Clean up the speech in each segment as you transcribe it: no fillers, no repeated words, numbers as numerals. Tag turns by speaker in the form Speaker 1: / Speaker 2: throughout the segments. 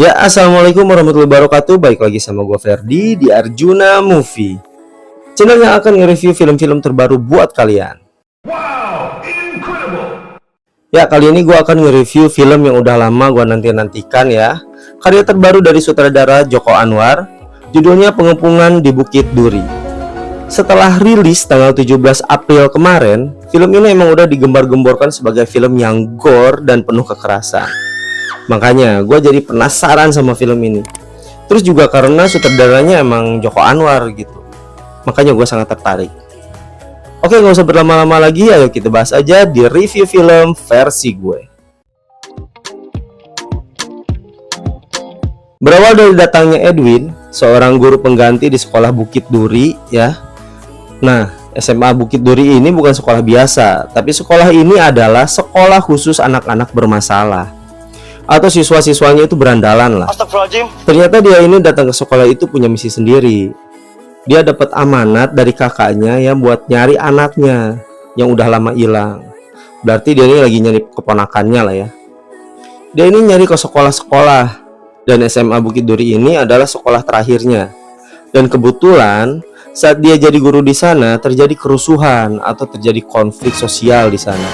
Speaker 1: Ya, assalamualaikum warahmatullahi wabarakatuh. Baik lagi sama gue Ferdi di Arjuna Movie, channel yang akan nge-review film-film terbaru buat kalian. Wow, incredible. Ya, kali ini gue akan nge-review film yang udah lama gue nantikan ya. Karya terbaru dari sutradara Joko Anwar, judulnya Pengepungan di Bukit Duri. Setelah rilis tanggal 17 April kemarin, film ini emang udah digembar-gemborkan sebagai film yang gore dan penuh kekerasan. Makanya gue jadi penasaran sama film ini. Terus juga karena sutradaranya emang Joko Anwar gitu, makanya gue sangat tertarik. Oke, gak usah berlama-lama lagi, ayo kita bahas aja di review film versi gue. Berawal dari datangnya Edwin, seorang guru pengganti di sekolah Bukit Duri ya. Nah, SMA Bukit Duri ini bukan sekolah biasa, tapi sekolah ini adalah sekolah khusus anak-anak bermasalah, atau siswa-siswanya itu berandalan lah. Ternyata dia ini datang ke sekolah itu punya misi sendiri. Dia dapat amanat dari kakaknya yang buat nyari anaknya yang udah lama hilang. Berarti dia ini lagi nyari keponakannya lah ya. Dia ini nyari ke sekolah-sekolah, dan SMA Bukit Duri ini adalah sekolah terakhirnya. Dan kebetulan saat dia jadi guru di sana terjadi kerusuhan atau terjadi konflik sosial di sana.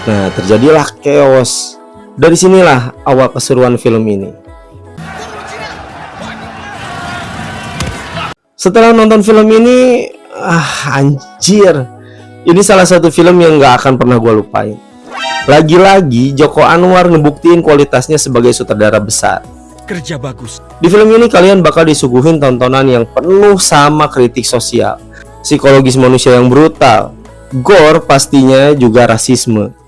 Speaker 1: Nah, terjadilah chaos. Dari sinilah awal keseruan film ini. Setelah nonton film ini, anjir, ini salah satu film yang gak akan pernah gue lupain. Lagi-lagi Joko Anwar ngebuktiin kualitasnya sebagai sutradara besar.
Speaker 2: Kerja bagus.
Speaker 1: Di film ini kalian bakal disuguhin tontonan yang penuh sama kritik sosial, psikologis manusia yang brutal, gore pastinya juga rasisme.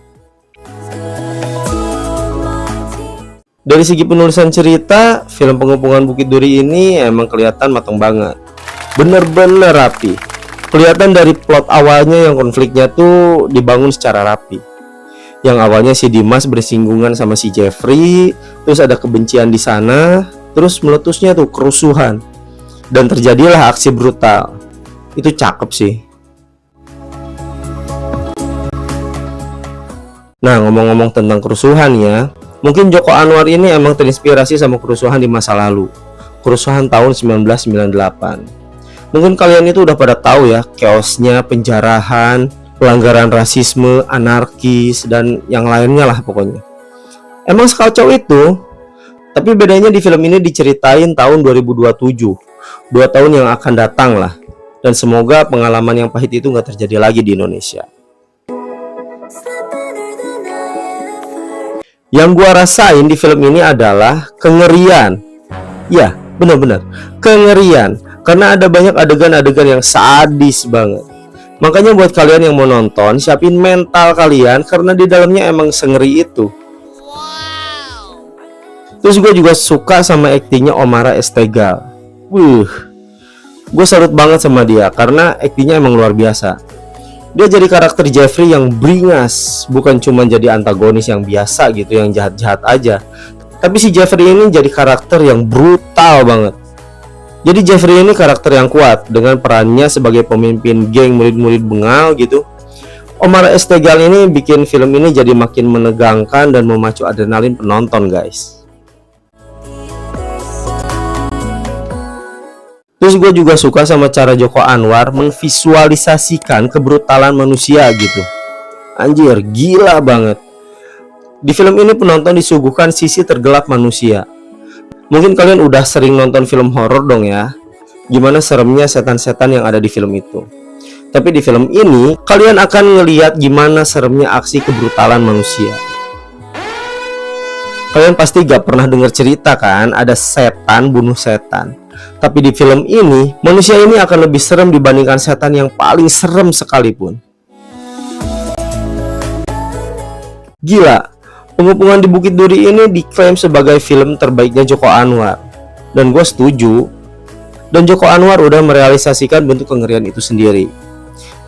Speaker 1: Dari segi penulisan cerita, film Pengepungan Bukit Duri ini emang kelihatan matang banget. Bener-bener rapi. Kelihatan dari plot awalnya yang konfliknya tuh dibangun secara rapi. Yang awalnya si Dimas bersinggungan sama si Jeffrey, terus ada kebencian di sana, terus meletusnya tuh kerusuhan. Dan terjadilah aksi brutal. Itu cakep sih. Nah, ngomong-ngomong tentang kerusuhan ya, mungkin Joko Anwar ini emang terinspirasi sama kerusuhan di masa lalu, kerusuhan tahun 1998. Mungkin kalian itu udah pada tahu ya, chaosnya, penjarahan, pelanggaran rasisme, anarkis, dan yang lainnya lah pokoknya. Emang sekacau itu, tapi bedanya di film ini diceritain tahun 2027, 2 tahun yang akan datang lah. Dan semoga pengalaman yang pahit itu nggak terjadi lagi di Indonesia. Yang gua rasain di film ini adalah kengerian. Ya, benar-benar kengerian. Karena ada banyak adegan-adegan yang sadis banget. Makanya buat kalian yang mau nonton, siapin mental kalian karena di dalamnya emang sengeri itu. Terus gue juga suka sama aktingnya Omara Estegal. Gue salut banget sama dia karena aktingnya emang luar biasa. Dia jadi karakter Jeffrey yang beringas, bukan cuma jadi antagonis yang biasa gitu, yang jahat-jahat aja. Tapi si Jeffrey ini jadi karakter yang brutal banget. Jadi Jeffrey ini karakter yang kuat dengan perannya sebagai pemimpin geng murid-murid bengal gitu. Omar Estegal ini bikin film ini jadi makin menegangkan dan memacu adrenalin penonton, guys. Terus gue juga suka sama cara Joko Anwar memvisualisasikan kebrutalan manusia gitu. Anjir, gila banget. Di film ini penonton disuguhkan sisi tergelap manusia. Mungkin kalian udah sering nonton film horor dong ya, gimana seremnya setan-setan yang ada di film itu. Tapi di film ini kalian akan ngelihat gimana seremnya aksi kebrutalan manusia. Kalian pasti gak pernah dengar cerita kan, ada setan bunuh setan. Tapi di film ini, manusia ini akan lebih serem dibandingkan setan yang paling serem sekalipun. Gila, Pengepungan di Bukit Duri ini diklaim sebagai film terbaiknya Joko Anwar. Dan gue setuju. Dan Joko Anwar udah merealisasikan bentuk kengerian itu sendiri.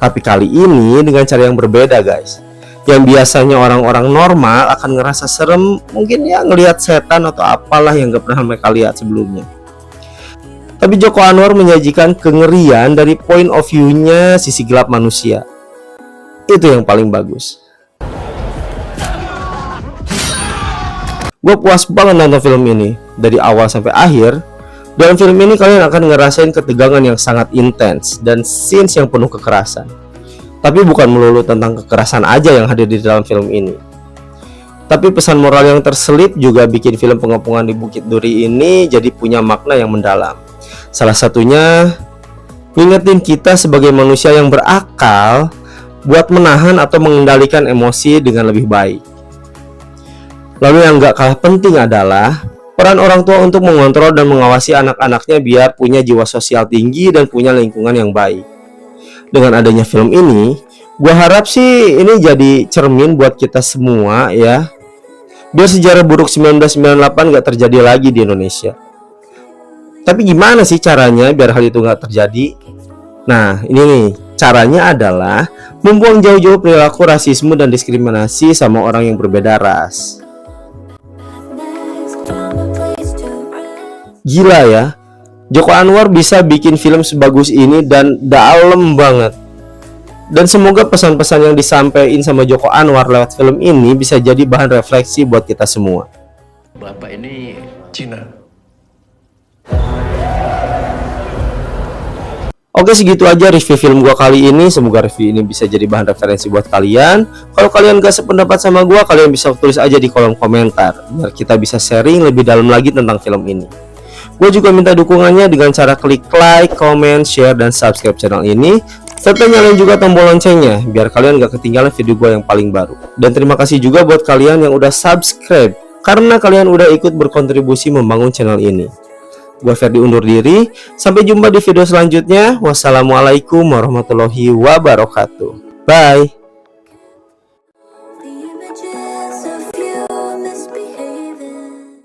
Speaker 1: Tapi kali ini dengan cara yang berbeda, guys. Yang biasanya orang-orang normal akan ngerasa serem, mungkin ya ngelihat setan atau apalah yang gak pernah mereka lihat sebelumnya. Tapi Joko Anwar menyajikan kengerian dari point of view-nya sisi gelap manusia. Itu yang paling bagus. Gue puas banget nonton film ini. dari awal sampai akhir, dalam film ini kalian akan ngerasain ketegangan yang sangat intens dan scenes yang penuh kekerasan. Tapi bukan melulu tentang kekerasan aja yang hadir di dalam film ini. Tapi pesan moral yang terselip juga bikin film Pengepungan di Bukit Duri ini jadi punya makna yang mendalam. Salah satunya ngingetin kita sebagai manusia yang berakal buat menahan atau mengendalikan emosi dengan lebih baik. Lalu yang gak kalah penting adalah peran orang tua untuk mengontrol dan mengawasi anak-anaknya biar punya jiwa sosial tinggi dan punya lingkungan yang baik. Dengan adanya film ini, gua harap sih ini jadi cermin buat kita semua ya, biar sejarah buruk 1998 gak terjadi lagi di Indonesia. Tapi gimana sih caranya biar hal itu gak terjadi? Nah, ini nih, caranya adalah membuang jauh-jauh perilaku rasisme dan diskriminasi sama orang yang berbeda ras. Gila ya, Joko Anwar bisa bikin film sebagus ini dan dalam banget. Dan semoga pesan-pesan yang disampaikan sama Joko Anwar lewat film ini bisa jadi bahan refleksi buat kita semua.
Speaker 2: Bapak ini Cina.
Speaker 1: Oke, segitu aja review film gua kali ini. Semoga review ini bisa jadi bahan referensi buat kalian. Kalau kalian gak sependapat sama gua, kalian bisa tulis aja di kolom komentar biar kita bisa sharing lebih dalam lagi tentang film ini. Gue juga minta dukungannya dengan cara klik like, comment, share, dan subscribe channel ini, serta nyalain juga tombol loncengnya biar kalian gak ketinggalan video gue yang paling baru. Dan terima kasih juga buat kalian yang udah subscribe karena kalian udah ikut berkontribusi membangun channel ini. Gue Ferdi undur diri, sampai jumpa di video selanjutnya. Wassalamualaikum warahmatullahi wabarakatuh. Bye.